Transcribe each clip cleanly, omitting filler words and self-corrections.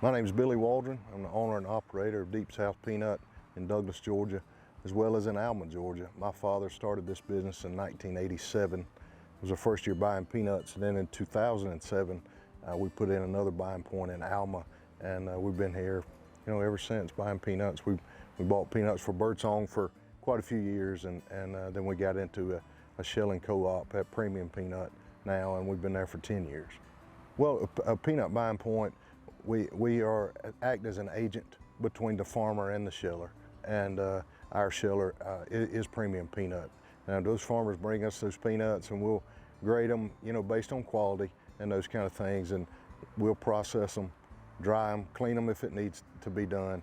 My name is Billy Waldron. I'm the owner and operator of Deep South Peanut in Douglas, Georgia, as well as in Alma, Georgia. My father started this business in 1987. It was our first year buying peanuts, and then in 2007, we put in another buying point in Alma, and we've been here, ever since buying peanuts. We bought peanuts for Birdsong for quite a few years, and then we got into a shelling co-op at Premium Peanut now, and we've been there for 10 years. Well, a peanut buying point, we act as an agent between the farmer and the sheller, and our sheller is Premium Peanut. Now those farmers bring us those peanuts, and we'll grade them, based on quality and those kind of things, and we'll process them, dry them, clean them if it needs to be done.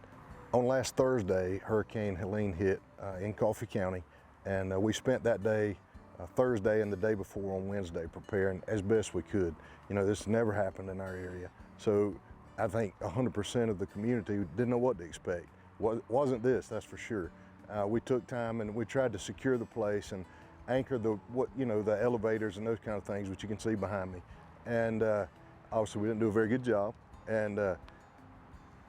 On last Thursday, Hurricane Helene hit in Coffee County, and we spent that day, Thursday and the day before on Wednesday, preparing as best we could. This never happened in our area, so I think 100% of the community didn't know what to expect. Wasn't this, that's for sure. We took time and we tried to secure the place and anchor the elevators and those kind of things, which you can see behind me. And obviously we didn't do a very good job. And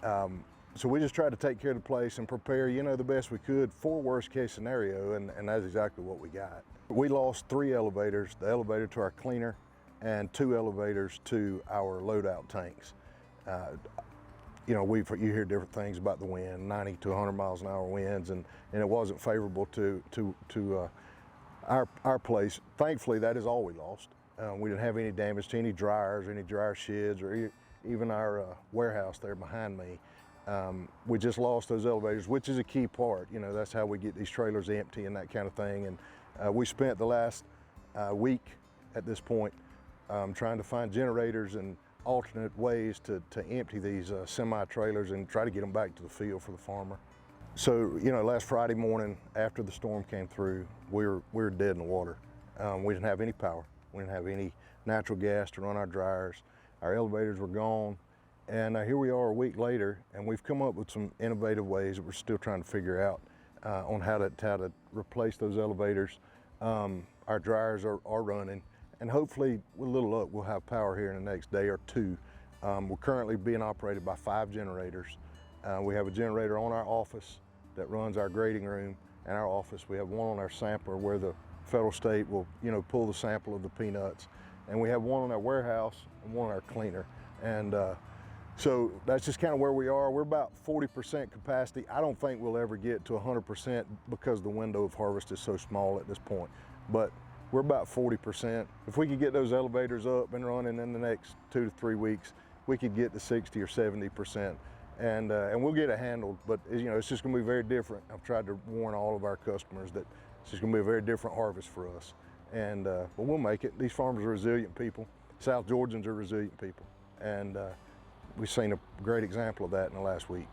so we just tried to take care of the place and prepare, the best we could for worst case scenario, and that's exactly what we got. We lost 3 elevators, the elevator to our cleaner and 2 elevators to our loadout tanks. You hear different things about the wind, 90 to 100 miles an hour winds, and it wasn't favorable to our place. Thankfully, that is all we lost. We didn't have any damage to any dryers, any dryer sheds, or even our warehouse there behind me. We just lost those elevators, which is a key part. That's how we get these trailers empty and that kind of thing. And we spent the last week at this point trying to find generators and alternate ways to empty these semi-trailers and try to get them back to the field for the farmer. So, last Friday morning after the storm came through, we were dead in the water. We didn't have any power. We didn't have any natural gas to run our dryers. Our elevators were gone. And here we are a week later, and we've come up with some innovative ways that we're still trying to figure out on how to replace those elevators. Our dryers are running, and hopefully with a little luck we'll have power here in the next day or 2. We're currently being operated by 5 generators. We have a generator on our office that runs our grading room and our office. We have one on our sampler where the federal state will pull the sample of the peanuts, and we have one on our warehouse and one on our cleaner. And so that's just kind of where we are. We're about 40% capacity. I don't think we'll ever get to 100% because the window of harvest is so small at this point, but we're about 40%. If we could get those elevators up and running in the next 2 to 3 weeks, we could get to 60 or 70%, and we'll get it handled. But it's just going to be very different. I've tried to warn all of our customers that it's just going to be a very different harvest for us, and but we'll make it. These farmers are resilient people. South Georgians are resilient people, and we've seen a great example of that in the last week.